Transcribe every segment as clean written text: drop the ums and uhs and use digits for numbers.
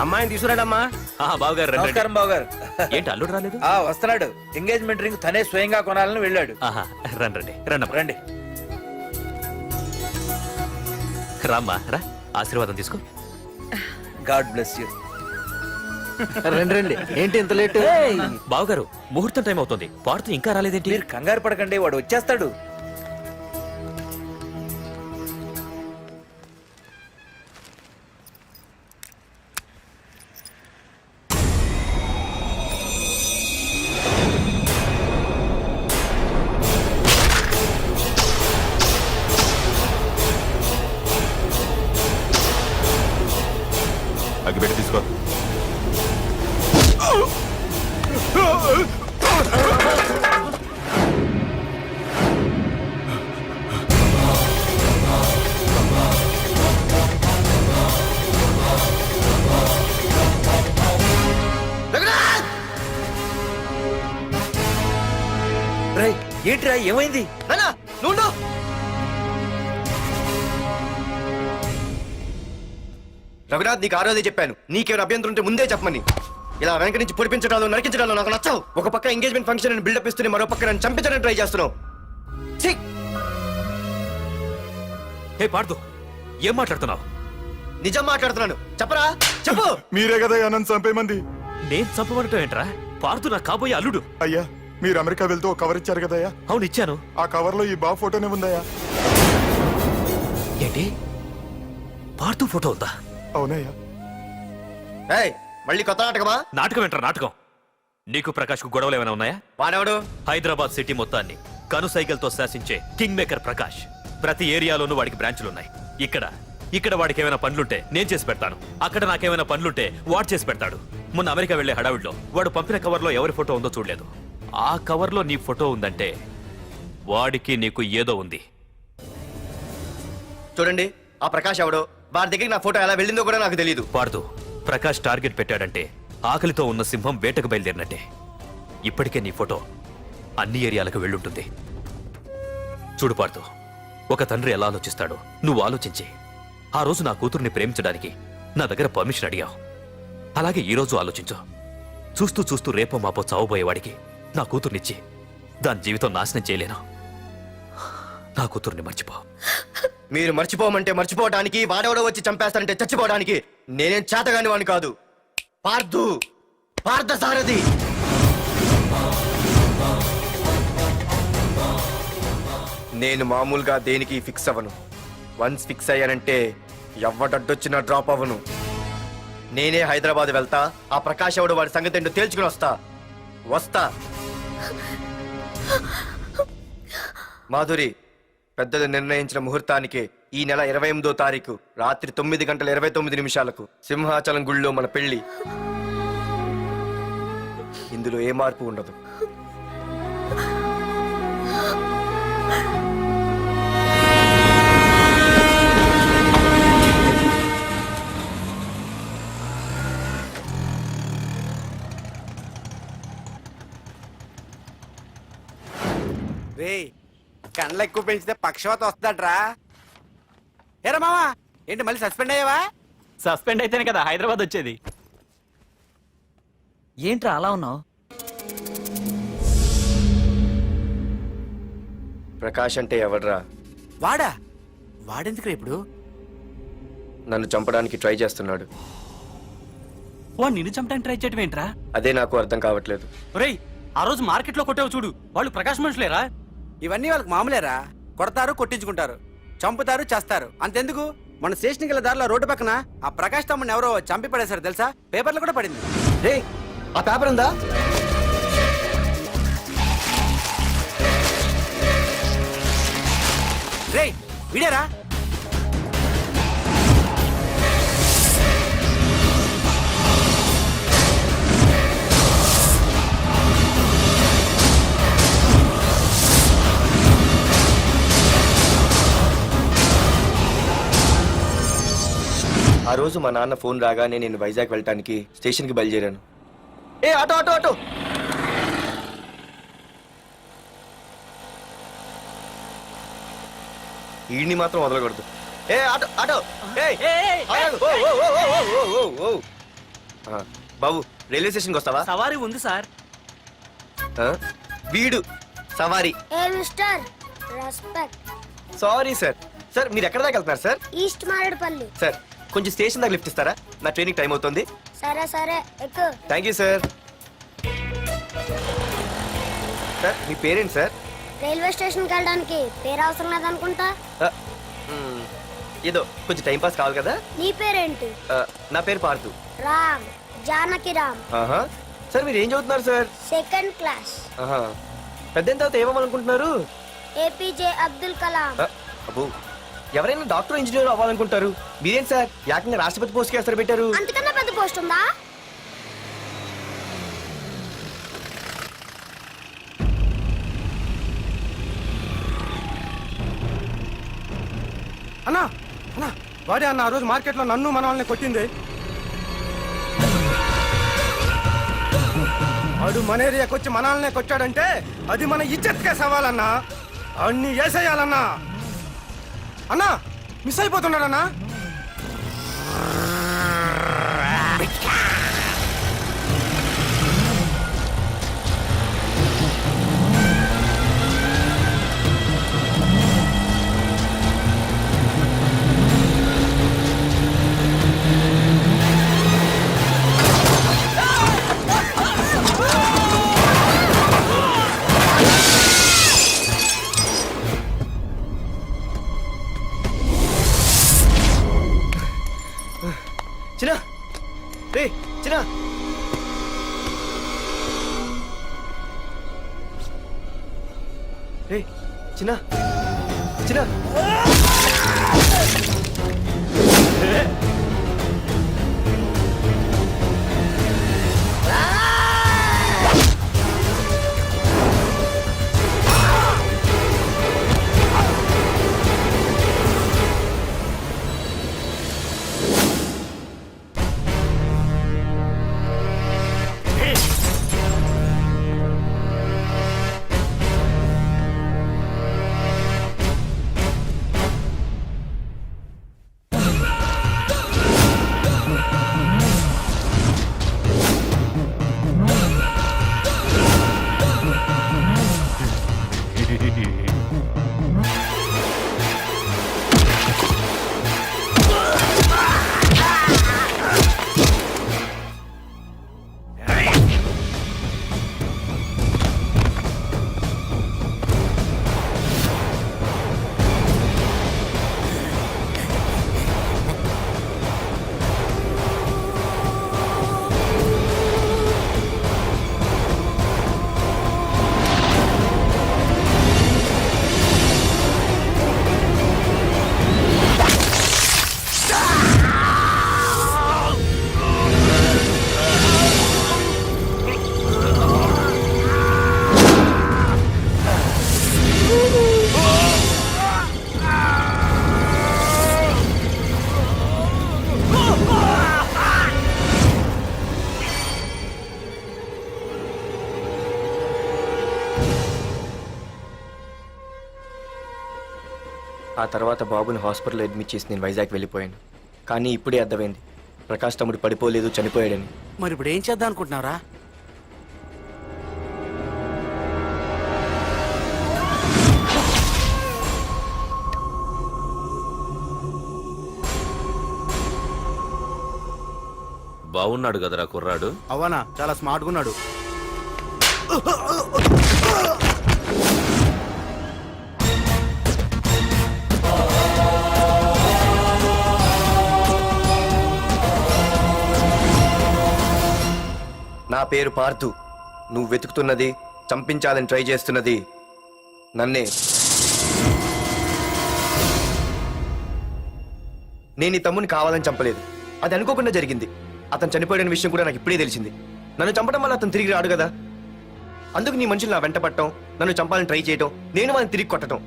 అమ్మాయిని తీసుకురాడమ్మా. బావగారు రండి. నమస్కారం బావగారు. ఏంటి అల్లుడు రాలేదు? వస్తున్నాడు. ఎంగేజ్మెంట్ రింగ్ తనే స్వయంగా కొనాలని వెళ్ళాడు. రండి రండి రండి. రామ్మా రా, ఆశీర్వాదం తీసుకో. God bless you. రండి రండి. ఏంటి ఇంత లేట్? బావగారు ముహూర్తం టైం అవుతుంది, పాడుతూ ఇంకా రాలేదేంటి? మీరు కంగారు పడకండి, వాడు వచ్చేస్తాడు. అగ్గిపెట్టి తీసుకో. ఏంట్రా ఏమైంది? రఘునాథ్, నీకు ఆ రోజే చెప్పాను, నీకేమైనా అభ్యంతరం ఉంటే ముందే చెప్పమని. ఇలా వెనక నుంచి పొడిపించడాలు నరికించడాలు నాకు నచ్చవు. ఒక పక్క ఎంగేజ్మెంట్ ఫంక్షన్ అని బిల్డప్ ఇస్తూనే మరో పక్క నన్ను చంపించడానికి ట్రై చేస్తున్నావు. హే పార్దు, ఏం మాట్లాడుతున్నావు? నిజం మాట్లాడుతున్నాను, చెప్పరా చెప్పు. మీరే కదా నన్ను చంపేమంది. నేను చంపబడటం ఏంట్రా? పార్దు నా కాబోయే అల్లుడు. అయ్యా, మీరు అమెరికా వెళ్తూ ఒక కవర్ ఇచ్చారు కదయ్యా. అవును ఇచ్చాను. ఆ కవర్ లో ఈ బాబు ఫోటోనే ఉందయ్యా. ఏంటి, పార్దు ఫోటో ఉందా? అవునయ్యా. మళ్ళీ కొత్త నాటకమా? నాటకం ఏంట్రా నాటకం? నీకు ప్రకాష్ కు గొడవలు ఏమైనా ఉన్నాయా? వాడెవడు? హైదరాబాద్ సిటీ మొత్తాన్ని కను సైకిల్తో శాసించే కింగ్ మేకర్ ప్రకాష్. ప్రతి ఏరియాలోనూ వాడికి బ్రాంచులున్నాయి. ఇక్కడ వాడికి ఏమైనా పనులుంటే నేను చేసి పెడతాను, అక్కడ నాకేమైనా పనులుంటే వాడు చేసి పెడతాడు. మొన్న అమెరికా వెళ్లే హడావిడిలో వాడు పంపిన కవర్లో ఎవరి ఫోటో ఉందో చూడలేదు. ఆ కవర్లో నీ ఫోటో ఉందంటే వాడికి నీకు ఏదో ఉంది. చూడండి, ఆ ప్రకాష్ ఎవడో, వాడి దగ్గరికి నా ఫోటో ఎలా వెళ్ళిందో కూడా నాకు తెలియదు. పార్దు, ప్రకాష్ టార్గెట్ పెట్టాడంటే ఆకలితో ఉన్న సింహం వేటకు బయలుదేరినట్టే. ఇప్పటికే నీ ఫోటో అన్ని ఏరియాలకు వెళ్ళుంటుంది. చూడు పార్దు, ఒక తండ్రి ఎలా ఆలోచిస్తాడో నువ్వు ఆలోచించి ఆ రోజు నా కూతుర్ని ప్రేమించడానికి నా దగ్గర పర్మిషన్ అడిగావు. అలాగే ఈ రోజు ఆలోచించు. చూస్తూ చూస్తూ రేపో మాపో చావబోయేవాడికి నా కూతుర్నిచ్చి దాని జీవితం నాశనం చేయలేను. నా కూతుర్ని మర్చిపో. మీరు మర్చిపోమంటే మర్చిపోవడానికి, వాడెవడో వచ్చి చంపేస్తానంటే చచ్చిపోవడానికి నేనేం చేతగాని వాడిని కాదు. పార్థసారథి. నేను మామూలుగా దేనికి ఫిక్స్ అవ్వను. వన్స్ ఫిక్స్ అయ్యానంటే ఎవ్వడడ్డొచ్చినా డ్రాప్ అవ్వను. నేనే హైదరాబాద్ వెళ్తా, ఆ ప్రకాష్ ఎవడు వాడి సంగతి ఏంటో తేల్చుకుని వస్తా. మాధురి, పెద్దలు నిర్ణయించిన ముహూర్తానికి ఈ నెల 28వ తారీఖు రాత్రి 9:29 సింహాచలం గుళ్ళో మన పెళ్లి. ఇందులో ఏ మార్పు ఉండదు. కండ్లు ఎక్కువ పెంచితే పక్షవాత వస్తుందట్రా. ఏరా మావా, ఏంటి మళ్ళీ సస్పెండ్ అయ్యావా? సస్పెండ్ అయితేనే కదా హైదరాబాద్ వచ్చేది. ఏంట్రా అలా ఉన్నావు? ప్రకాష్ అంటే ఎవడ్రా? వాడెందుకురా ఇప్పుడు? నన్ను చంపడానికి ట్రై చేస్తున్నాడు. వాడు నిన్ను చంపడానికి ట్రై చేయటం ఏంట్రా? అదే నాకు అర్థం కావట్లేదు. ఒరేయ్, ఆ రోజు మార్కెట్ లో కొట్టావు చూడు, వాళ్ళు ప్రకాష్ మనుషులేరా? ఇవన్నీ వాళ్ళకి మామూలేరా. కొడతారు, కొట్టించుకుంటారు, చంపుతారు, చేస్తారు. అంతెందుకు, మన స్టేషన్కి వెళ్ళే దారిలో రోడ్డు పక్కన ఆ ప్రకాష్ తమ్ముని ఎవరో చంపి పడేశారు తెలుసా? పేపర్లు కూడా పడింది. రే, ఆ పేపర్ ఉందా? రే విడారా? ఆ రోజు మా నాన్న ఫోన్ రాగానే నేను వైజాగ్ వెళ్ళటానికి స్టేషన్కి బయలుదేరాను. Hey auto auto auto! ఈడిని మాత్రం వదలకూడదు. Hey auto auto! బాబు రైల్వే స్టేషన్కి వస్తావా? సవారీ ఉంది సార్. ఆ? వీడు సవారీ. Hey mister respect. Sorry sir. Sir మీరు ఎక్కడ దాకా వెళ్తున్నారు సార్? ఈస్ట్ మారేడుపల్లి. సార్ కొంచెం స్టేషన్ దాకా లిఫ్ట్ ఇస్తారా? నా ట్రైనింగ్ టైం అవుతుంది. సరే సరే ఎక్కు. Thank you sir. సార్ మీ పేరేంటి సార్? రైల్వే స్టేషన్కి వెళ్ళడానికి పేరు అవసరం లేదనుకుంటా. ఆ, ఏదో కొంచెం టైం పాస్ కావాలి కదా. నీ పేరేంటి? నా పేరు పార్థు. రామ్. జానకి రామ్. ఆహా. సార్ మీరు ఏం చదువుతున్నారు సార్? Second class. ఆహా. పెద్ద తర్వాత ఏమనుకుంటున్నారు? ఏపీజే అబ్దుల్ కలాం. అబ్బో ఎవరైనా డాక్టర్ ఇంజనీర్ అవ్వాలనుకుంటారు. మీరేం సార్ ఏకంగా రాష్ట్రపతి పోస్ట్కి ఎసరు పెట్టారు? అంతకన్నా పెద్ద పోస్ట్ ఉందా? అన్నా అన్నా వాడే అన్న ఆ రోజు మార్కెట్లో నన్ను మన వాళ్ళని కొట్టింది. వాడు మన ఏరియాకి వచ్చి మన వాళ్ళనే కొట్టాడంటే అది మన ఇజ్జత్కే సవాలన్నా. అన్ని వేసేయాలన్నా. అన్నా మిస్ అయిపోతున్నాడన్నా. చిన్న రే చిన్న. రే చిన్న చిన్న. ఆ తర్వాత బాబుని హాస్పిటల్లో అడ్మిట్ చేసి నేను వైజాగ్ వెళ్ళిపోయాను. కానీ ఇప్పుడే అర్థమైంది ప్రకాష్ తమ్ముడు పడిపోలేదు, చనిపోయాడని. మరి ఇప్పుడు ఏం చేద్దాం అనుకుంటున్నారా? బాగున్నాడు కదరా కుర్రాడు. అవనా చాలా స్మార్ట్గా ఉన్నాడు. నా పేరు పార్థు. నువ్వు వెతుకుతున్నది, చంపించాలని ట్రై చేస్తున్నది నన్నే. నేను ఈ తమ్ముని కావాలని చంపలేదు, అది అనుకోకుండా జరిగింది. అతను చనిపోయిన విషయం కూడా నాకు ఇప్పుడే తెలిసింది. నన్ను చంపడం వల్ల అతను తిరిగి రాడు కదా. అందుకు నీ మనుషులు నా వెంట పట్టడం, నన్ను చంపాలని ట్రై చేయటం, నేను వాళ్ళని తిరిగి కొట్టడం,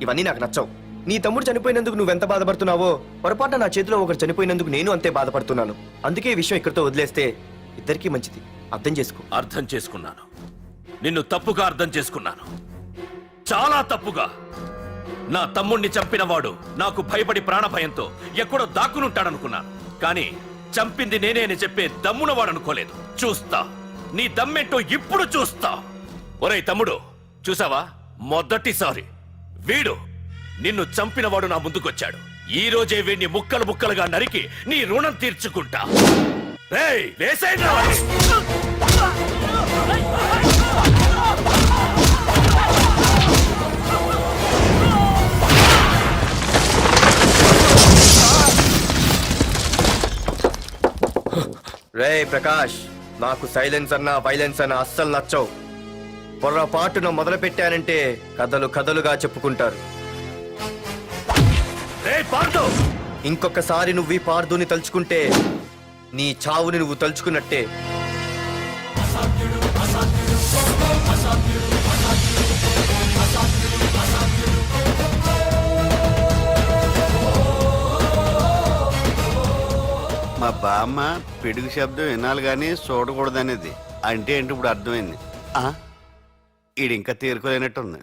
ఇవన్నీ నాకు నచ్చవు. నీ తమ్ముడు చనిపోయినందుకు నువ్వెంత బాధపడుతున్నావో పొరపాటున నా చేతిలో ఒకరు చనిపోయినందుకు నేను అంతే బాధపడుతున్నాను. అందుకే ఈ విషయం ఇక్కడితో వదిలేస్తే ఇద్దరికీ మంచిది. అర్థం చేసుకో. అర్థం చేసుకున్నాను. నిన్ను తప్పుగా అర్థం చేసుకున్నాను, చాలా తప్పుగా. నా తమ్ముణ్ణి చంపినవాడు నాకు భయపడి ప్రాణభయంతో ఎక్కడో దాక్కునుంటాడనుకున్నాను. కానీ చంపింది నేనే అని చెప్పే దమ్మునవాడు అనుకోలేదు. చూస్తా నీ దమ్మేంటో ఇప్పుడు చూస్తా. ఒరేయ్ తమ్ముడు, చూసావా? మొదటిసారి వీడు నిన్ను చంపినవాడు నా ముందుకొచ్చాడు. ఈ రోజే వీడిని ముక్కలు ముక్కలుగా నరికి నీ రుణం తీర్చుకుంటా. రేయ్, వేసేయండ్రా వాడిని. రే ప్రకాష్, నాకు సైలెన్స్ అన్నా వైలెన్స్ అన్నా అస్సలు నచ్చవు. పొర్రపాటున మొదలు పెట్టానంటే కథలు కథలుగా చెప్పుకుంటారు. రేయ్ పార్దు, ఇంకొకసారి నువ్వు ఈ పార్దుని తలుచుకుంటే నీ చావుని నువ్వు తలుచుకున్నట్టే. మా బామ్మ పిడుగు శబ్దం వినాలి కానీ చూడకూడదనేది. అంటే ఏంటి ఇప్పుడు అర్థమైంది. ఈడు ఇంకా తేరుకోలేనట్టుంది.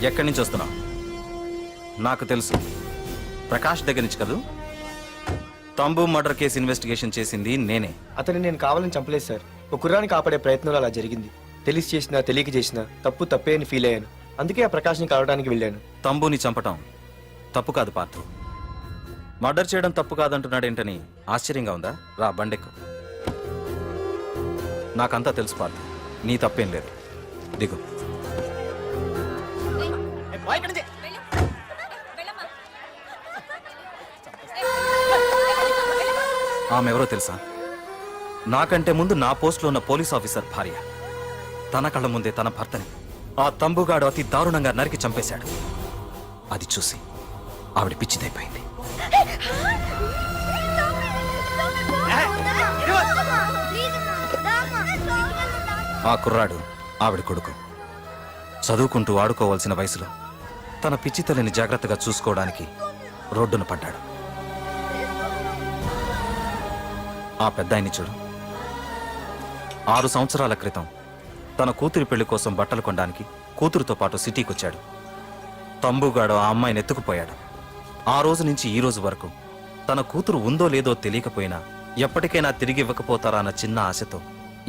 ఎక్కడి నుంచి వస్తున్నావు? నాకు తెలుసు, ప్రకాష్ దగ్గర నుంచి కదూ. తంబు మర్డర్ కేసు ఇన్వెస్టిగేషన్ చేసింది నేనే. అతన్ని నేను కావాలని చంపలేదు సార్. ఒక కుర్రాన్ని కాపాడే ప్రయత్నంలో అలా జరిగింది. తెలిసి చేసినా తెలియక చేసినా తప్పు తప్పే అని ఫీల్ అయ్యాను. అందుకే ఆ ప్రకాష్ని కలవడానికి వెళ్ళాను. తంబుని చంపటం తప్పు కాదు పార్థు. మర్డర్ చేయడం తప్పు కాదంటున్నాడేంటని ఆశ్చర్యంగా ఉందా? రా బండెక్కు. నాకంతా తెలుసు పార్థు, నీ తప్పేం లేదు. దిగు. ఆమె ఎవరో తెలుసా? నాకంటే ముందు నా పోస్టులో ఉన్న పోలీస్ ఆఫీసర్ భార్య. తన కళ్ళ ముందే తన భర్తని ఆ తంబుగాడు అతి దారుణంగా నరికి చంపేశాడు. అది చూసి ఆవిడ పిచ్చిదైపోయింది. ఆ కుర్రాడు ఆవిడ కొడుకు. చదువుకుంటూ ఆడుకోవాల్సిన వయసులో తన పిచ్చి తల్లిని జాగ్రత్తగా చూసుకోవడానికి రోడ్డున పడ్డాడు. ఆ పెద్దాయన్ని చూడు. 6 సంవత్సరాల క్రితం తన కూతురి పెళ్లి కోసం బట్టలు కొనడానికి కూతురుతో పాటు సిటీకి వచ్చాడు. తంబుగాడు ఆ అమ్మాయిని ఎత్తుకుపోయాడు. ఆ రోజు నుంచి ఈ రోజు వరకు తన కూతురు ఉందో లేదో తెలియకపోయినా ఎప్పటికైనా తిరిగి ఇవ్వకపోతారా అన్న చిన్న ఆశతో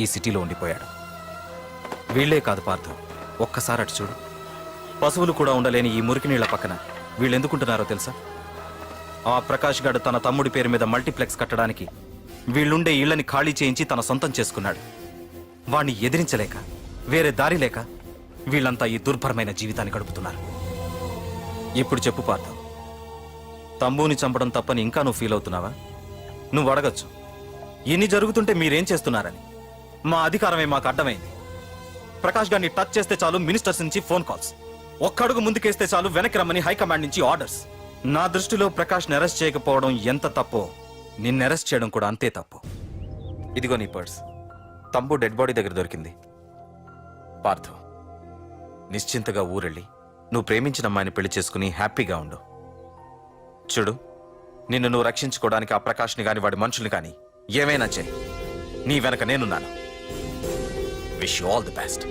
ఈ సిటీలో ఉండిపోయాడు. వీళ్లే కాదు పార్థు, ఒక్కసారి అటు చూడు. పశువులు కూడా ఉండలేని ఈ మురికి నీళ్ల పక్కన వీళ్ళు ఎందుకుంటున్నారో తెలుసా? ఆ ప్రకాష్ గాడు తన తమ్ముడి పేరు మీద మల్టీప్లెక్స్ కట్టడానికి వీళ్ళుండే ఇళ్లని ఖాళీ చేయించి తన సొంతం చేసుకున్నాడు. వాణ్ణి ఎదిరించలేక, వేరే దారి లేక వీళ్ళంతా ఈ దుర్భరమైన జీవితాన్ని గడుపుతున్నారు. ఇప్పుడు చెప్పు పార్థ, తంబుని చంపడం తప్పని ఇంకా నువ్వు ఫీల్ అవుతున్నావా? నువ్వు అడగచ్చు, ఇన్ని జరుగుతుంటే మీరేం చేస్తున్నారని. మా అధికారమే మాకు అడ్డమైంది. ప్రకాష్ గారిని టచ్ చేస్తే చాలు మినిస్టర్స్ నుంచి ఫోన్ కాల్స్, ఒక్కడుగు ముందుకేస్తే చాలు వెనక్కి రమ్మని హైకమాండ్ నుంచి ఆర్డర్స్. నా దృష్టిలో ప్రకాష్ని అరెస్ట్ చేయకపోవడం ఎంత తప్పో నిన్ను అరెస్ట్ చేయడం కూడా అంతే తప్పు. ఇదిగో నీ పర్స్, తంబు డెడ్ బాడీ దగ్గర దొరికింది. పార్థు, నిశ్చింతగా ఊరెళ్ళి నువ్వు ప్రేమించిన అమ్మాయిని పెళ్లి చేసుకుని హ్యాపీగా ఉండు. చూడు, నిన్ను నువ్వు రక్షించుకోవడానికి ఆ ప్రకాష్ని గాని వాడి మనుషుల్ని కానీ ఏమైనా చేయి. నీ వెనక నేనున్నాను. Wish you all the best.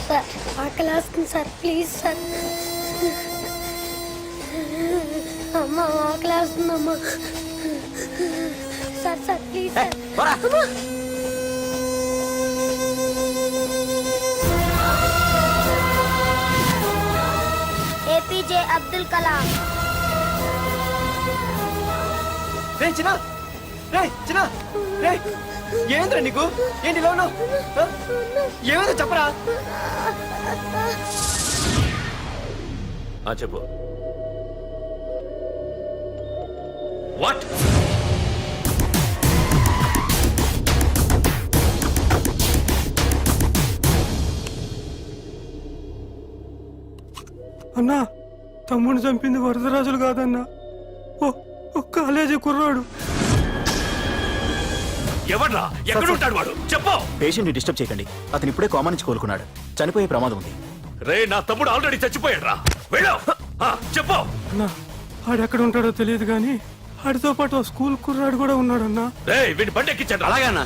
Sir ఆకలి వేస్తుంది సార్, ప్లీజ్ సార్. అమ్మ ఆకలి వేస్తుందమ్మా. Sir please sir. APJ Abdul Kalam. ఏంద్రా నీకు? ఏంటి ఇలా ఉన్నావు? ఏమైందో చెప్పరా? చెప్పు. వాట్? అన్నా, తమ్ముడిని చంపింది వరదరాజులు కాదన్నా, ఓ కాలేజీ కుర్రాడు. ఎవడ్రా ఎక్కడుంటాడు వాడు చెప్పు. పేషెంట్ ని డిస్టర్బ్ చేయకండి, అతను ఇప్పుడే కోమా నుంచి కోలుకున్నాడు, చనిపోయే ప్రమాదం ఉంది. రే నా తమ్ముడు ఆల్రెడీ చచ్చిపోయాడు రా. వెళ్ళు. చెప్పు. ఆడెక్కడ ఉంటాడో తెలియదు కానీ ఆడితో పాటు స్కూల్ కుర్రాడు కూడా ఉన్నాడన్నా. రే వీడి బండి ఎక్కించండి. అలాగేనా?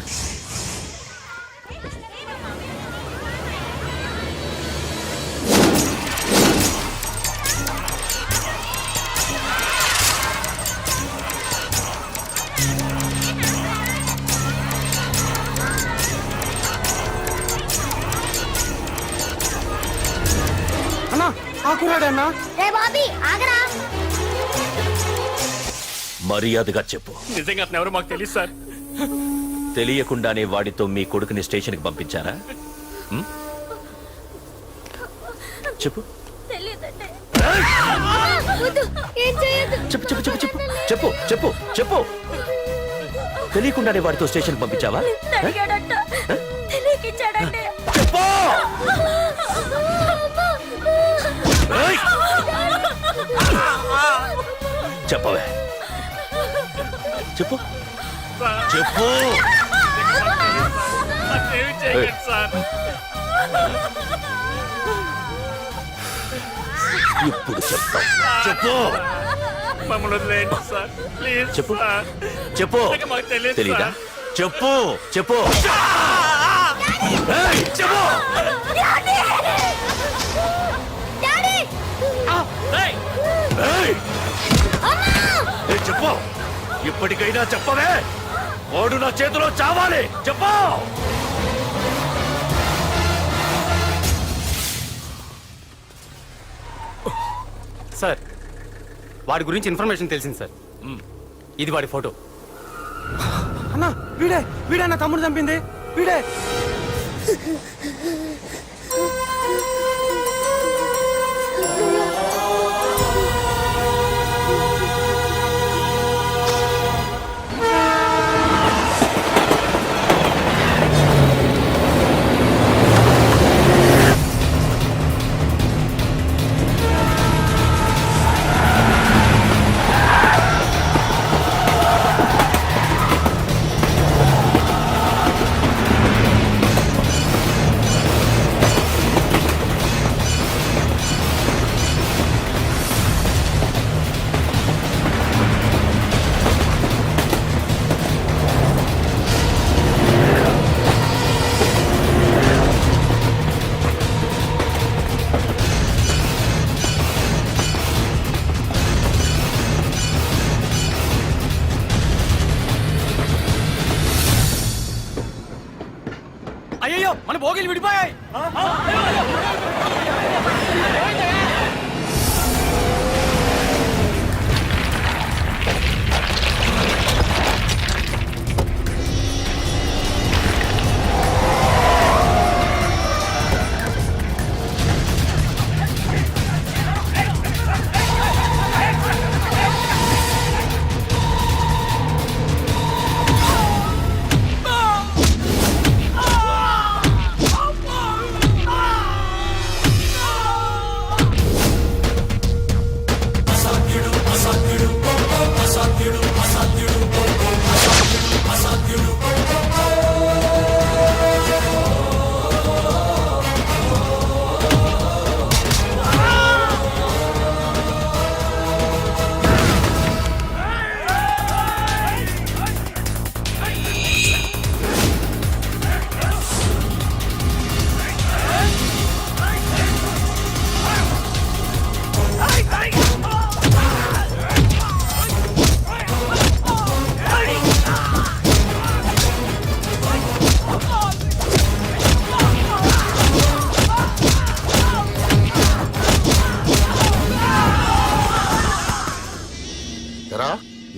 అన్నా ఆ కుర్రాడన్నా. రే బాబీ ఆగరా. మర్యాదగా చెప్పు. నిజంగా అతను ఎవరో మాకు తెలియదు సార్. తెలియకుండానే వాడితో మీ కొడుకుని స్టేషన్కి పంపించారా? ఉం? చెప్పు వద్దు, ఏం చేయొద్దు. చెప్పు చెప్పు చెప్పు చెప్పు చెప్పు చెప్పు చెప్పు. తెలియకుండానే వాడితో స్టేషన్కి పంపించావా? అడిగాడట, తెలియకిచ్చాడంటే. చెప్పు. ఏయ్! చెప్పవే చెప్పు చెప్పు. ఏయ్! ఇప్పుడు చెప్తా. చెప్పు మమ్మల్ని వదిలేయండి సార్ ప్లీజ్. చెప్పు చెప్పు. మాకు తెలియదు తెలీదా? చెప్పు చెప్పు. ఏయ్! చెప్పు. ఏయ్! ఏయ్, చెప్పు. ఇప్పటికైనా చెప్పవే. వాడు నా చేతిలో చావాలి. చెప్పు. సార్ వాడి గురించి ఇన్ఫర్మేషన్ తెలిసింది సార్. ఇది వాడి ఫోటో. అన్నా వీడే వీడే నా తమ్ముడు చంపింది వీడే. అయ్యో మన భోగిలు విడిపోయాయి.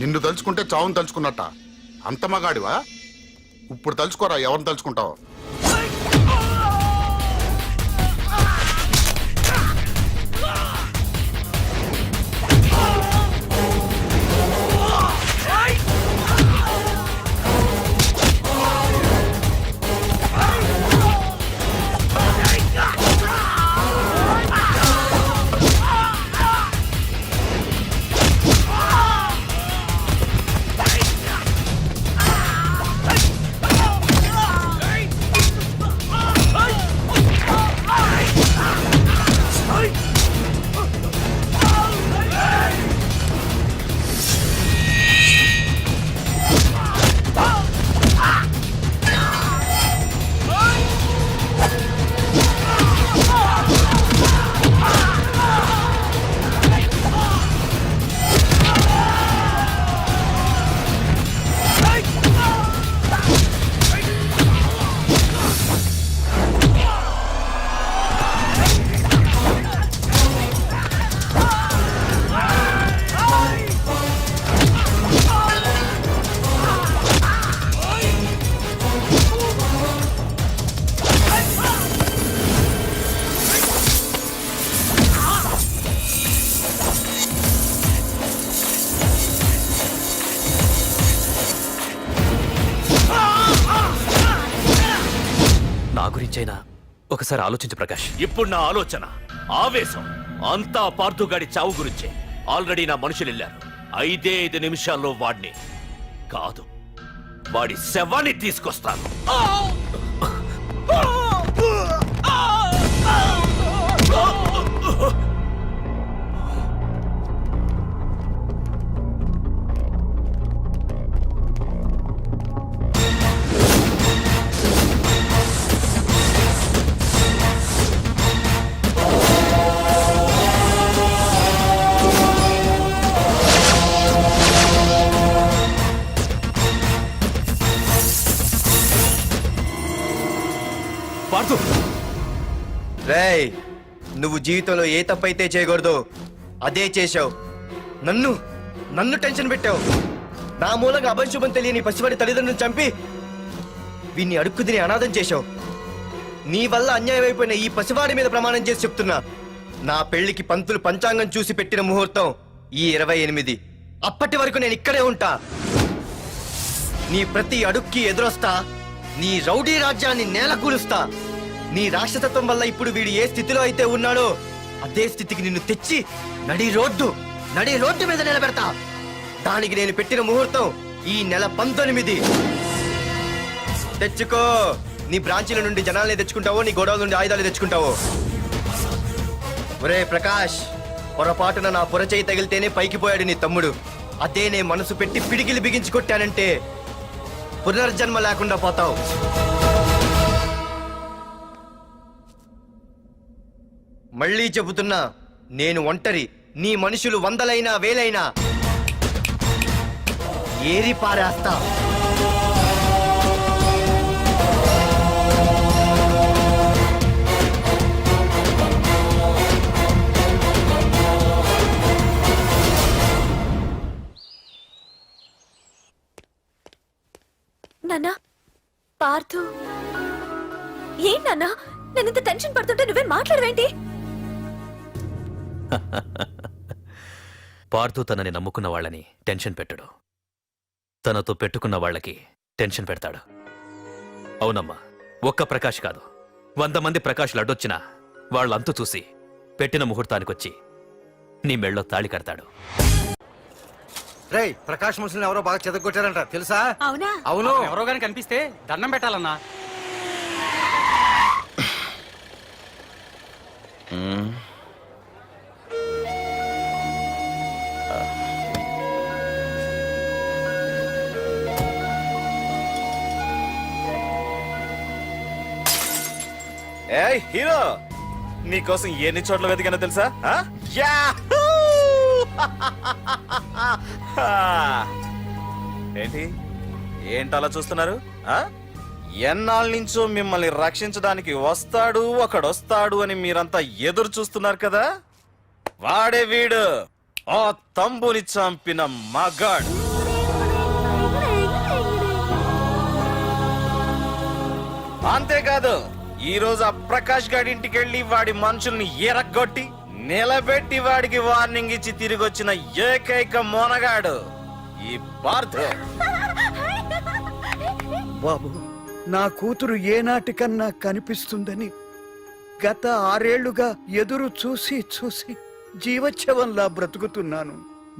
నిన్ను తలుచుకుంటే చావును తలుచుకున్నట్ట. అంత మగాడివా? ఇప్పుడు తలుచుకోరా ఎవరిని తలుచుకుంటావు. గురించైనా ఒకసారి ఆలోచించు ప్రకాష్. ఇప్పుడు నా ఆలోచన, ఆవేశం అంతా పార్థుగాడి చావు గురించే. ఆల్రెడీ నా మనుషులు వెళ్ళారు. 5 నిమిషాల్లో వాడిని కాదు, వాడి శవాన్ని తీసుకొస్తాను. పార్థు, రేయ్, నువ్వు జీవితంలో ఏ తప్పైతే చేయకూడదో అదే చేశావు. నన్ను టెన్షన్ పెట్టావు. నా మూలంగా అభంశుభం తెలియని పసివాడి తల్లిదండ్రులను చంపి వీన్ని అడుక్కు తిని అనాథం చేశావు. నీ వల్ల అన్యాయం అయిపోయిన ఈ పసివాడి మీద ప్రమాణం చేసి చెప్తున్నా, నా పెళ్లికి పంతులు పంచాంగం చూసి పెట్టిన ముహూర్తం ఈ 28. అప్పటి వరకు నేను ఇక్కడే ఉంటా. నీ ప్రతి అడుక్కి ఎదురొస్తా. నీ రౌడీ రాజ్యాన్ని నేలకూలుస్తా. నీ రాక్షసత్వం వల్ల ఇప్పుడు వీడు ఏ స్థితిలో అయితే ఉన్నాడో అదే స్థితికి నిన్ను తెచ్చి నడి రోడ్డు మీద నిలబెడతా. దానికి నేను పెట్టిన ముహూర్తం ఈ నెల 19. తెచ్చుకో. నీ బ్రాంచీల నుండి జనాల్ని తెచ్చుకుంటావో, నీ గొడవల నుండి ఆయుధాలు తెచ్చుకుంటావో. ఒరే ప్రకాష్, పొరపాటున నా పొరచేయి తగిలితేనే పైకి పోయాడు నీ తమ్ముడు. అదే నే మనసు పెట్టి పిడికిలి బిగించి కొట్టానంటే పునర్జన్మ లేకుండా పోతావు. మళ్ళీ చెబుతున్నా, నేను ఒంటరి. నీ మనుషులు 100లైనా 1000లైనా ఏరి పారేస్తా. నాన్నా, పార్థు, ఏం నాన్నా? నేను ఇంత టెన్షన్ పడుతుంటే నువ్వేం మాట్లాడవేంటి? పార్థు తనని నమ్ముకున్న వాళ్ళని టెన్షన్ పెట్టడు, తనతో పెట్టుకున్న వాళ్ళకి టెన్షన్ పెడతాడు. అవునమ్మా, ఒక్క ప్రకాష్ కాదు, 100 మంది ప్రకాష్లు అడ్డొచ్చినా వాళ్ళంతు చూసి పెట్టిన ముహూర్తానికొచ్చి నీ మెళ్ళో తాళి కడతాడు. రేయ్, ప్రకాష్ మనుషుల్ని ఎవరో బాగా చెదగొట్టారంట, తెలుసా? అవునా? అవును. ఎవరో గాని కనిపిస్తే దండం పెట్టాలన్నా. ఏయ్ హీరో, నీకోసం ఎన్ని చోట్ల వెతికానో తెలుసా? ఏంటి అలా చూస్తున్నారు? ఎన్నాళ్ళ నుంచో మిమ్మల్ని రక్షించడానికి ఒకడొస్తాడు అని మీరంతా ఎదురు చూస్తున్నారు కదా. వాడే వీడు, ఆ తంబుని చంపిన మగాడు. అంతేకాదు, ఈ రోజు ఆ ప్రకాష్ గాడి ఇంటికి వెళ్లి వాడి మనుషుల్ని ఎరగొట్టి నిలబెట్టి వాడికి వార్నింగ్ ఇచ్చి తిరిగి వచ్చిన ఏకైక మోనగాడు ఈ పార్థు. బాబు, నా కూతురు ఏనాటికన్నా కనిపిస్తుందని గత 6 ఏళ్లుగా ఎదురు చూసి జీవోత్సవంలా బ్రతుకుతున్నాను.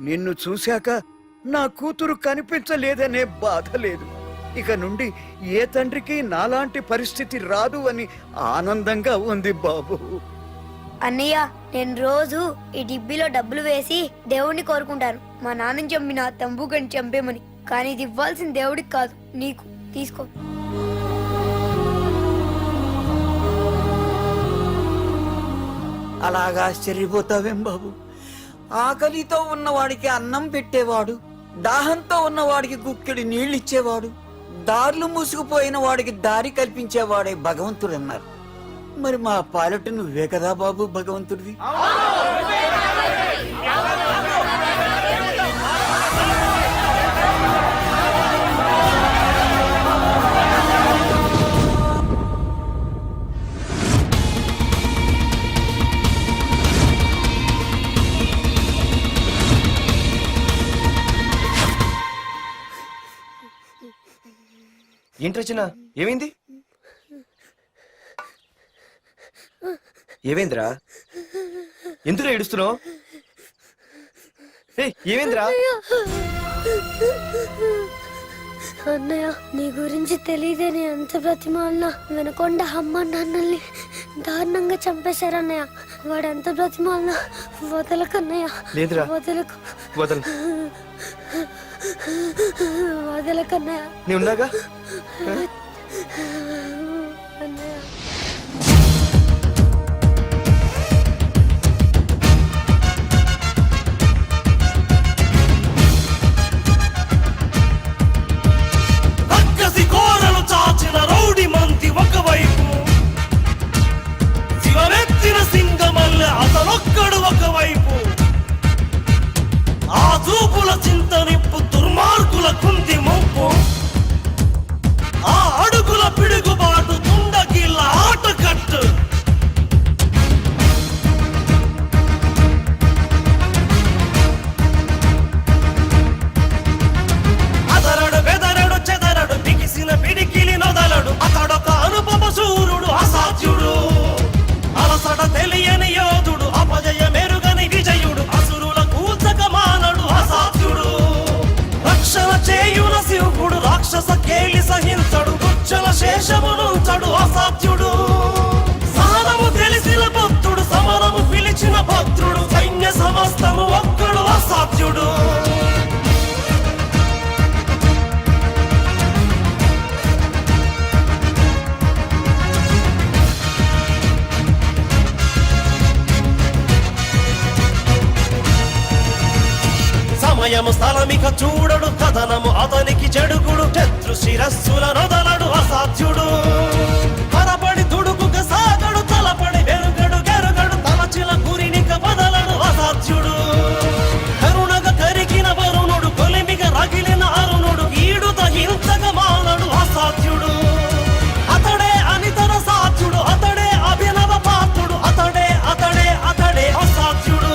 నిన్ను చూశాక నా కూతురు కనిపించలేదనే బాధ లేదు. ఇక నుండి ఏ తండ్రికి నాలాంటి పరిస్థితి రాదు అని ఆనందంగా ఉంది బాబు. అన్నయ్య, నేను రోజు ఈ డిబ్బీలో డబ్బులు వేసి దేవుణ్ణి కోరుకుంటాను, మా నాన్నని చంపిన తంబుగని చంపేమని. కానీ ఇది ఇవ్వాల్సిన దేవుడికి కాదు, నీకు. తీసుకో. అలాగా ఆశ్చర్యపోతావేం బాబు? ఆకలితో ఉన్నవాడికి అన్నం పెట్టేవాడు, దాహంతో ఉన్నవాడికి గుక్కెడి నీళ్ళిచ్చేవాడు, దారులు మూసుకుపోయిన వాడికి దారి కల్పించేవాడే భగవంతుడన్నారు. మరి మా పాలట నువ్వే కదా బాబు భగవంతుడివి. ఏంటి రచన, ఏమైంది? ఏవేంద్రా ఎందుకు ఏడుస్తున్నావు? ఏవేంద్రా? అన్నయ్య నీ గురించి తెలియదని ఎంత బ్రతిమాలినా వినకుండా అమ్మ నాన్నల్ని దారుణంగా చంపేశారన్నయ్య. వాడు ఎంత బ్రతిమాలినా వదలకన్నయ్య. లేదురా. వదలకు. వదలు. వదలకన్నయ్య. నీ ఉన్నాగా? అన్నయ్య కోరలు చాచిన రౌడి మంది ఒకవైపు, శివమెత్తిన సింగమల్లె అతనొక్కడు ఒకవైపు, ఆ చూపుల చింత నిప్పు దుర్మార్గుల కుంది ముంపు, ఆ అడుగుల పిడుగుబాటు తుండగిల్ల ఆటకట్టు. అదరడు బెదరడు చెదరడు బిగిసిన పిడికిలి నొదలడు, అతడొక అనుపమ శూరుడు అసాధ్యుడు, అలసట తెలియని యోధుడు, అపజయ మెరుగని విజయుడు, అసురుల కూల్చక మానడు అసాధ్యుడు, రక్షణ చేయున శివుడు రాక్షస కేలి సహించడు, దుచ్చల శేషమునుంచడు అసాధ్యుడు, సహనము తెలిసిన భక్తుడు, సమరము పిలిచిన భద్రుడు, సైన్య సమస్తము ఒక్కడు అసాధ్యుడు. సమయము స్థలమిక చూడడు, కథనము అతనికి చెడుగుడు, శత్రు శిరస్సుల నొదలడు అసాధ్యుడు, పరపడి దుడుకుగా సాగడు, తలపడి వెరుగడు గెరుగడు, తలచిన గురినిక బదలడు అసాధ్యుడు, కరుణగా కరిగిన వరుణుడు, కొలిమిగా రగిలిన అరుణుడు, ఈడుత హింసగా మానడు అసాధ్యుడు, అతడే అనితర సాధ్యుడు, అతడే అభినవ పాత్రుడు, అతడే అతడే అతడే అసాధ్యుడు.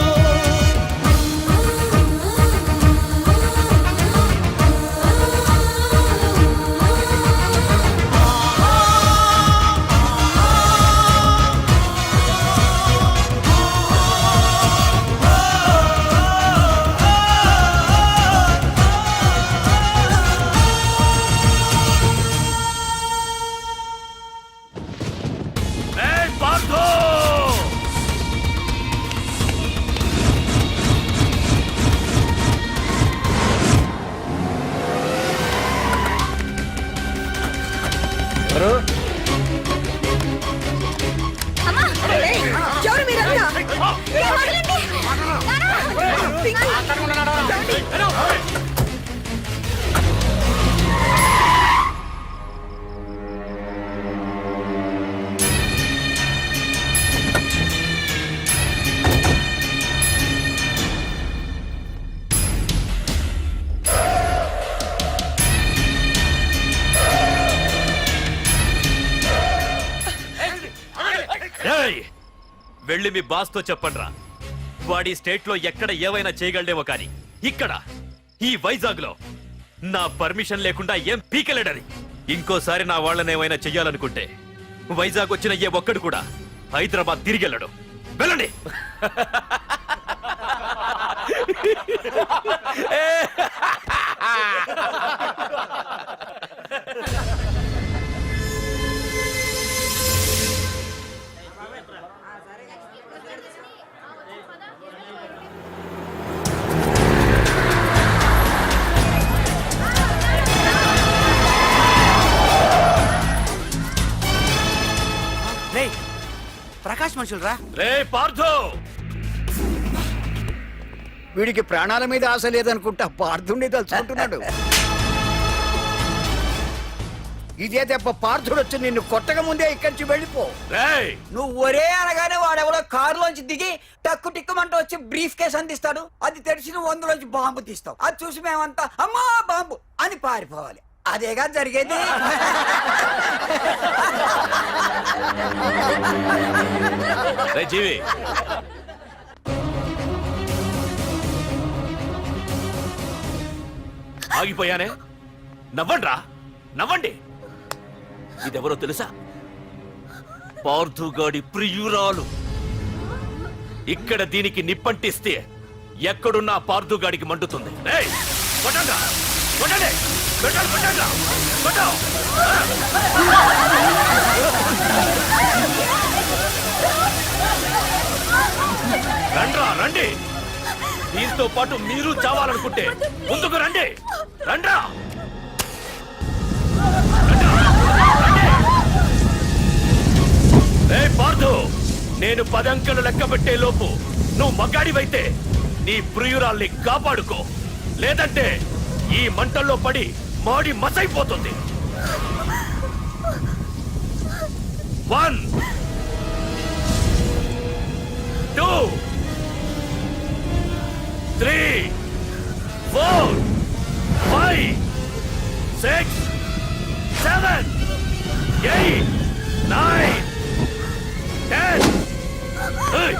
వెళ్ళి మీ బాస్ తో చెప్పండ్రా, వాడి స్టేట్ లో ఎక్కడ ఏవైనా చేయగలడేమో కానీ ఇక్కడ ఈ వైజాగ్ లో నా పర్మిషన్ లేకుండా ఏం పీకలేడని. ఇంకోసారి నా వాళ్ళని ఏమైనా చెయ్యాలనుకుంటే వైజాగ్ వచ్చిన ఏ ఒక్కడు కూడా హైదరాబాద్ తిరిగెళ్ళడు. వెళ్ళండి. ప్రకాష్ మనుషులు రా. రే పార్థో, వీడికి ప్రాణాల మీద ఆశ లేదనుకుంటా పార్థుడిని తలుచుకుంటున్నాడు. ఇదే దెబ్బ పార్థుడు వచ్చి నిన్ను కొట్టక ముందే ఇక్కడి నుంచి వెళ్ళిపో. నువ్వు ఒరే అనగానే వాడెవడో కారులోంచి దిగి టక్కు టిక్కుమంటూ వచ్చి బ్రీఫ్ కేసు అందిస్తాడు. అది తెరిచి నువ్వు అందులోంచి బాంబు తీస్తావు. అది చూసి మేమంతా అమ్మా బాంబు అని పారిపోవాలి. అదేగా జరిగేది. జీవి, ఆగిపోయానే. నవ్వండ్రా, నవ్వండి. ఇదెవరో తెలుసా? పార్థుగాడి ప్రియురాలు. ఇక్కడ దీనికి నిప్పంటిస్తే ఎక్కడున్నా పార్థుగాడికి మండుతుంది. ఏయ్, కొట్టండ్రా, కొట్టండి, కొట్టండి, కొట్టండ్రా, కొట్టు. రండ్రా, రండి. దీంతో పాటు మీరు చావాలనుకుంటే ముందుకు రండి. రండ్రా. పార్థు, నేను 10 అంకెలు లెక్క పెట్టే లోపు నువ్వు మగాడివైతే నీ ప్రియురాల్ని కాపాడుకో, లేదంటే ఈ మంటల్లో పడి మాడి మసైపోతుంది. 1 2 3 4 5 6 7 8 9 10. Hey!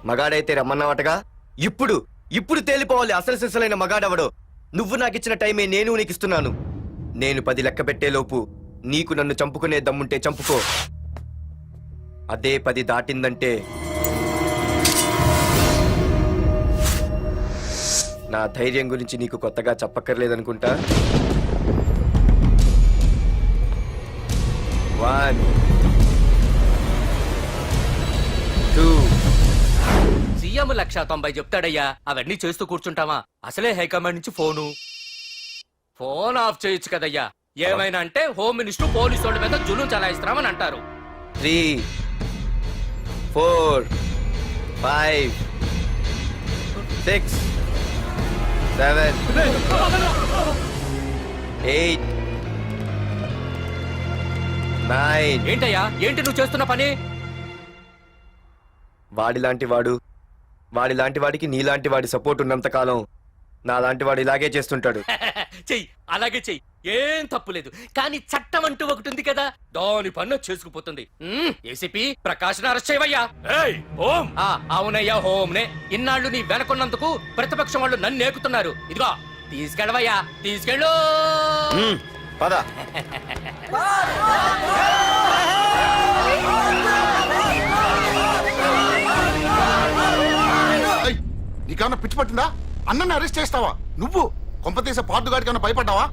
మగాడైతే రమ్మన్నావటగా. ఇప్పుడు ఇప్పుడు తేలిపోవాలి అసలు సిసలైన మగాడవడో. నువ్వు నాకిచ్చిన టైమే నేను నీకు ఇస్తున్నాను. నేను 10 లెక్క పెట్టేలోపు నీకు నన్ను చంపుకునే దమ్ముంటే చంపుకో. అదే 10 దాటిందంటే నా ధైర్యం గురించి నీకు కొత్తగా చెప్పక్కర్లేదనుకుంటా. 1 2 సీఎం 190 చెప్తాడయ్యా, అవన్నీ చేస్తూ కూర్చుంటావా? అసలే హైకమాండ్ నుంచి ఫోన్ ఆఫ్ చేయొచ్చు కదయ్యా. ఏమైనా అంటే హోమ్ మినిస్టర్ పోలీసు వాళ్ళ మీద జులుం చలాయిస్తున్నామని అంటారు. 3 4 5 6 7 8 9. ఏంటయ్యా, ఏంటి నువ్వు చేస్తున్న పని? వాడిలాంటి వాడికి నీలాంటి వాడి సపోర్ట్ ఉన్నంత కాలం నాలాంటి వాడు ఇలాగే చేస్తుంటాడు. చెయ్యి, అలాగే చెయ్యి, ఏం తప్పులేదు. కానీ చట్టం అంటూ ఒకటి ఉంది కదా, దాని పన్ను చేసుకుపోతుంది. ఏసీపీ ప్రకాష్ అరెస్ట్ చేయవయ్యా. ఏయ్, ఓం. అవునయ్యా, హోమ్నే. ఇన్నాళ్ళు నీ వెనకున్నందుకు ప్రతిపక్షం వాళ్ళు నన్ను ఏకుతున్నారు. ఇదిగో తీసుకెళ్ళవయ్యా, తీసుకెళ్ళు. పద. నీకన్నా పిచ్చి పట్టిందా? అన్నని అరెస్ట్ చేస్తావా నువ్వు? కొంపతీసే పార్దుగాడి కన్నా భయపడ్డావా?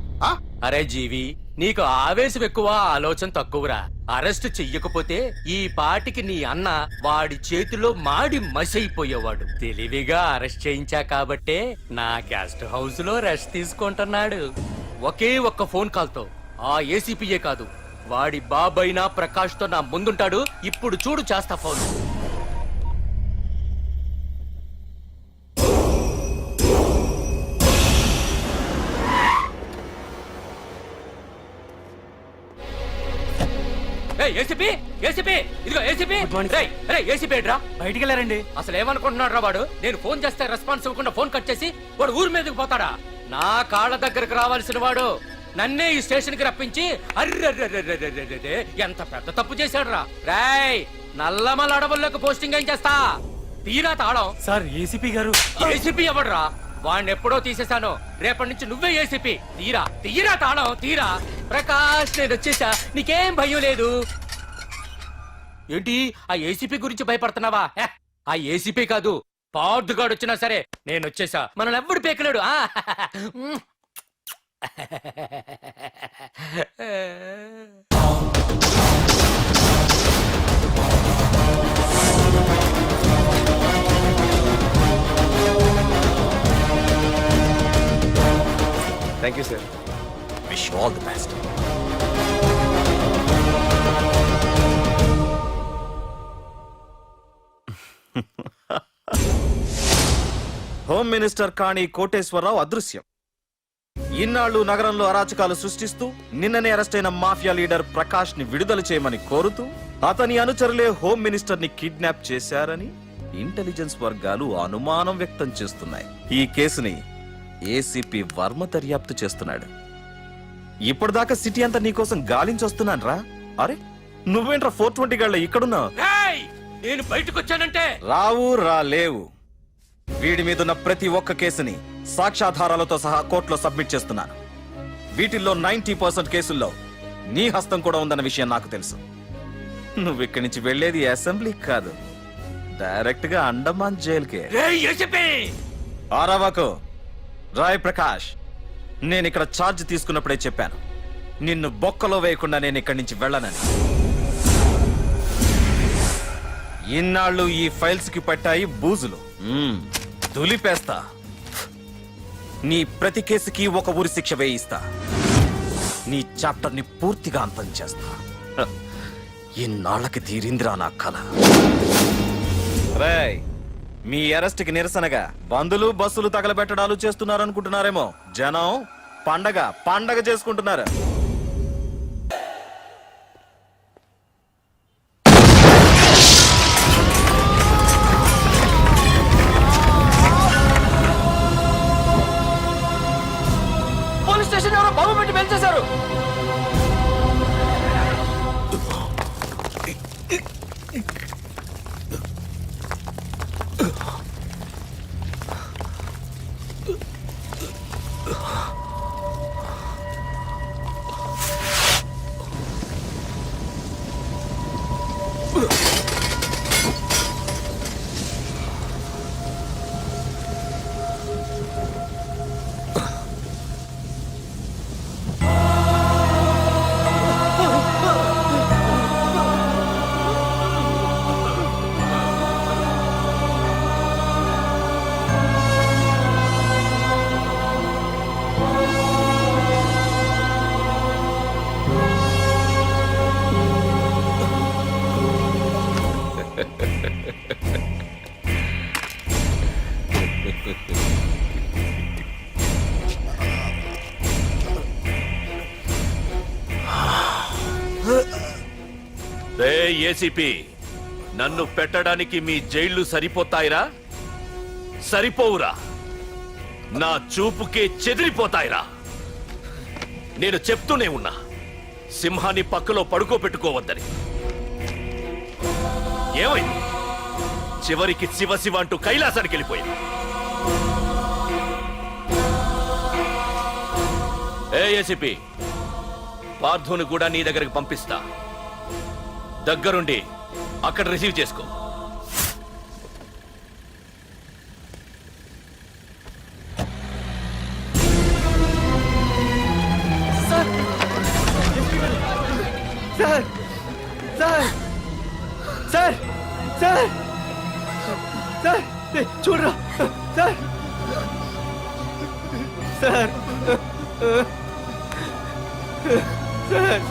అరే జీవి, నీకు ఆవేశం ఎక్కువ, ఆలోచన తక్కువరా. అరెస్ట్ చెయ్యకపోతే ఈ పాటికి నీ అన్న వాడి చేతిలో మాడి మసైపోయేవాడు. తెలివిగా అరెస్ట్ చేయించా కాబట్టే నా గెస్ట్ హౌస్ లో రెస్ట్ తీసుకుంటున్నాడు. ఒకే ఒక్క ఫోన్ కాల్ తో ఆ ఏసీపీయే కాదు, వాడి బాబైనా ప్రకాష్ తో నా ముందుంటాడు. ఇప్పుడు చూడు చేస్తా ఫోన్. ఏసీపీ, ఏసీపీ, ఇదిగో ఏసీపీ. ఏసీపీ ఏంట్రా? బయటికి వెళ్ళారండి. అసలు ఏమనుకుంటున్నాడు రా వాడు? నేను ఫోన్ చేస్తే రెస్పాన్స్ ఇవ్వకుండా ఫోన్ కట్ చేసి వాడు ఊరి మీదకి పోతాడా? నా కాళ్ళ దగ్గరకు రావాల్సిన వాడు నన్నే ఈ స్టేషన్ కి రప్పించి అర్రె ఎంత పెద్ద తప్పు చేశాడు రా. రాయ్, నల్లమల అడవుల్లోకి పోస్టింగ్ ఏం చేస్తా? తీరా తాళం. సార్, ఏసీపీ గారు. ఏసీపీ ఎవడ్రా? వాడిని ఎప్పుడో తీసేశాను. రేపటి నుంచి నువ్వే ఏసీపీ. తీరా, తీరా తాళం, తీరా. ప్రకాష్, నేను వచ్చేసా, నీకేం భయం లేదు. ఏంటి ఆ ఏసీపీ గురించి భయపడుతున్నావా? ఆ ఏసీపీ కాదు, పార్దుగాడు వచ్చినా సరే నేను వచ్చేసా. మనల్ని ఎవ్వడు పేకలేడు. Thank you sir. Wish all the best. Home minister Kani Koteswara Rao అదృశ్యం. ఇన్నాళ్లు నగరంలో అరాచకాలు సృష్టిస్తూ నిన్ననే అరెస్ట్ అయిన మాఫియా లీడర్ ప్రకాష్ ని విడుదల చేయమని కోరుతూ అతని అనుచరులే హోమ్ మినిస్టర్ ని కిడ్నాప్ చేశారని ఇంటెలిజెన్స్ వర్గాలు అనుమానం వ్యక్తం చేస్తున్నాయి. ఈ కేసుని ఏసీపీ వర్మ దర్యాప్తు చేస్తున్నాడు. ఇప్పటిదాకా సిటీ అంతా నీకోసం గాలించొస్తున్నాను రా. అరే నువ్వేంట్రా 420 గళ్ళ ఇక్కడున్నావు? ఏయ్! నేను బయటకు వచ్చానంటే రావు రాలేవు. వీడి మీదున్న ప్రతి ఒక్క కేసుని సాక్ష్యాధారాలతో సహా కోర్టులో సబ్మిట్ చేస్తున్నాను. వీటిల్లో 90% కేసుల్లో నీ హస్తం కూడా ఉందన్న విషయం నాకు తెలుసు. నువ్వు ఇక్కడి నుంచి వెళ్లేది అసెంబ్లీకి కాదు, డైరెక్ట్ గా అండమాన్ జైలుకే. రేయ్ ఏసీపీ! ఆరావాకు రాయ్ ప్రకాష్, నేను ఇక్కడ ఛార్జ్ తీసుకున్నప్పుడే చెప్పాను, నిన్ను బొక్కలో వేయకుండా నేను ఇక్కడి నుంచి వెళ్ళనని. ఇన్నాళ్ళు ఈ ఫైల్స్ కి పట్టాయి బూజులు. దులిపేస్తా. నీ ప్రతి కేసుకి ఒక ఊరి శిక్ష వేయిస్తా. నీ చాప్టర్ ని పూర్తిగా అంతం చేస్తా. ఇన్నాళ్ళకి తీరిందిరా నా కళ. రేయ్, మీ అరెస్ట్ కి నిరసనగా బందులు బస్సులు తగలబెట్టడాలు చేస్తున్నారనుకుంటున్నారేమో. జనం పండగ చేసుకుంటున్నారు. పోలీస్ స్టేషన్ ఎవరో బాబు పెట్టి పెంచేశారు. రే ఏసీపీ, నన్ను పెట్టడానికి మీ జైళ్లు సరిపోతాయిరా? సరిపోవురా. నా చూపుకే చెదిరిపోతాయిరా. నేను చెప్తూనే ఉన్నా, సింహాన్ని పక్కలో పడుకోబెట్టుకోవద్దని. ఏమైంది? చివరికి శివ శివ అంటూ కైలాసానికి వెళ్ళిపోయింది. ఏసీపీ, పార్థుని కూడా నీ దగ్గరికి పంపిస్తా. దగ్గరుండి అక్కడ రిసీవ్ చేసుకో. Sir sir sir sir sir చూడరా సార్ సార్ సార్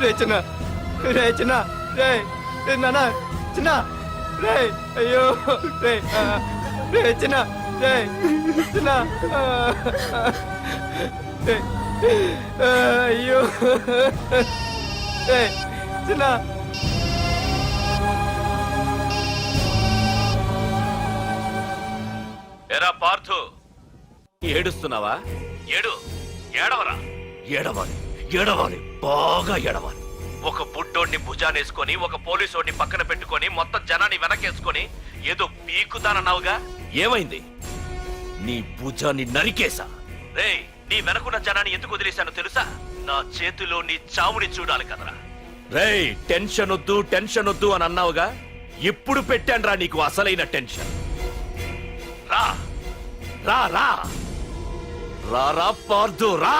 రే చిన్న రే చిన్న రే నాన్న చిన్న రే అయ్యో రే రే చిన్న రే చిన్న అయ్యో రే చిన్న. ఎరా పార్థు, ఏడుస్తున్నావా? ఏడవరా. ఏడవాలి, బాగా ఏడవాలి. ఒక బుడ్డోడిని భుజానేసుకొని, ఒక పోలీసోడిని పక్కన పెట్టుకొని, మొత్తం జనాన్ని వెనకేసుకొని ఏదో పీకుతానన్నావుగా, ఏమైంది? నీ భుజాన్ని నరికేశా. రేయ్, నీ వెనకున్న జనాన్ని ఎందుకు వదిలేశానో తెలుసా? నా చేతిలో నీ చావుని చూడాలి కదరా. రేయ్, టెన్షన్ వద్దు అని అన్నావుగా, ఇప్పుడు పెట్టానురా నీకు అసలైన టెన్షన్. రా రా రా రా రా పార్దు రా.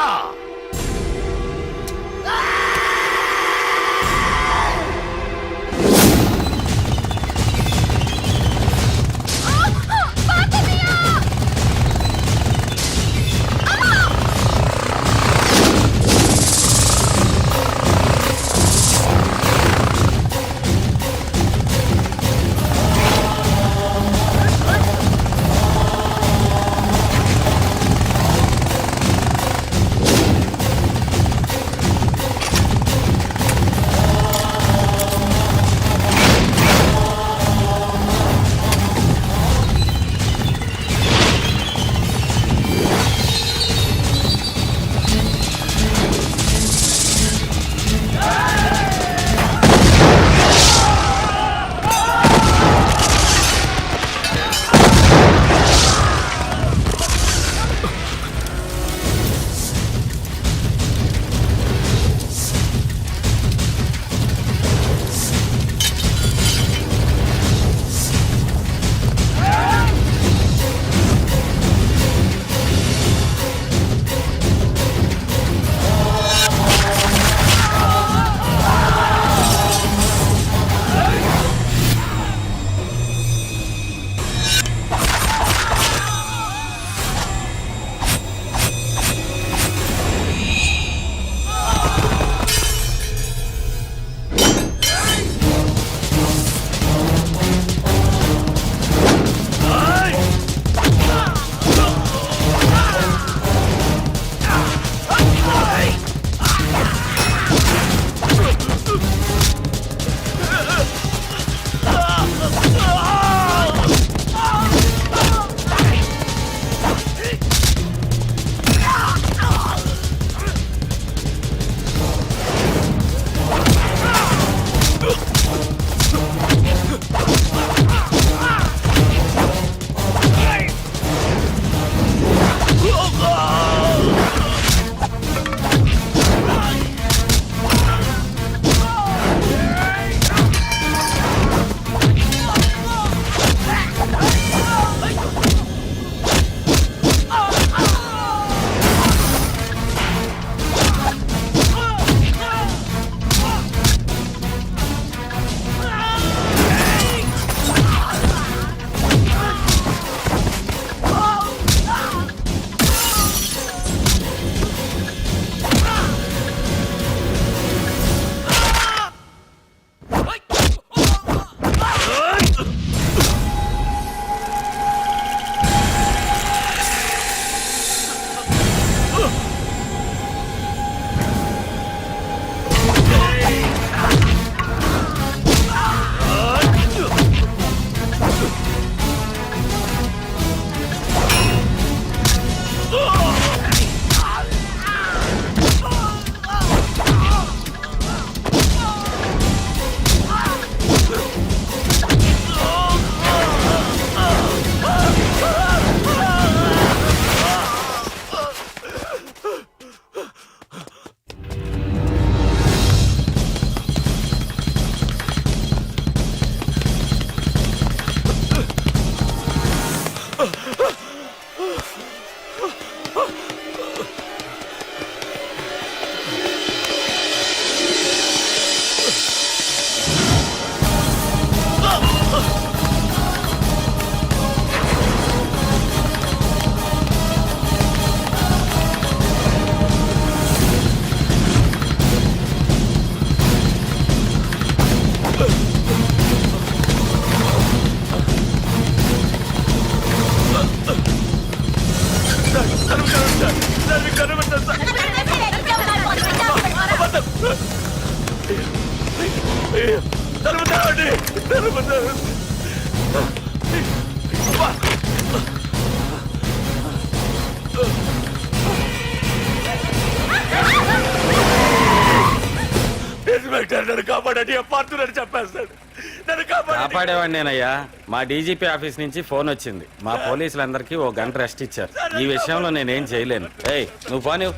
కాపాడేవాడిని నేనయ్యా. మా డీజీపీ ఆఫీస్ నుంచి ఫోన్ వచ్చింది. మా పోలీసులందరికీ ఓ గంట రెస్ట్ ఇచ్చారు. ఈ విషయంలో నేనేం చేయలేను. ఏయ్ నువ్వు పోనీ.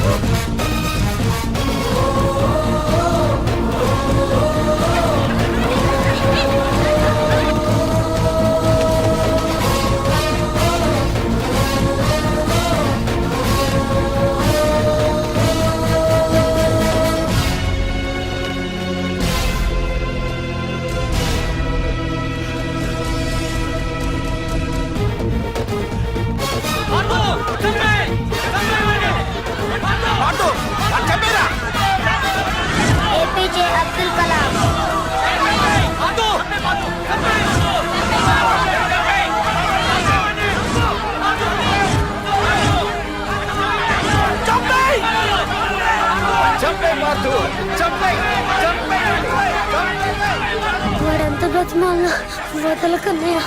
Oh! వాడెంత బ్రతిమాలను వదలకన్నయ్య.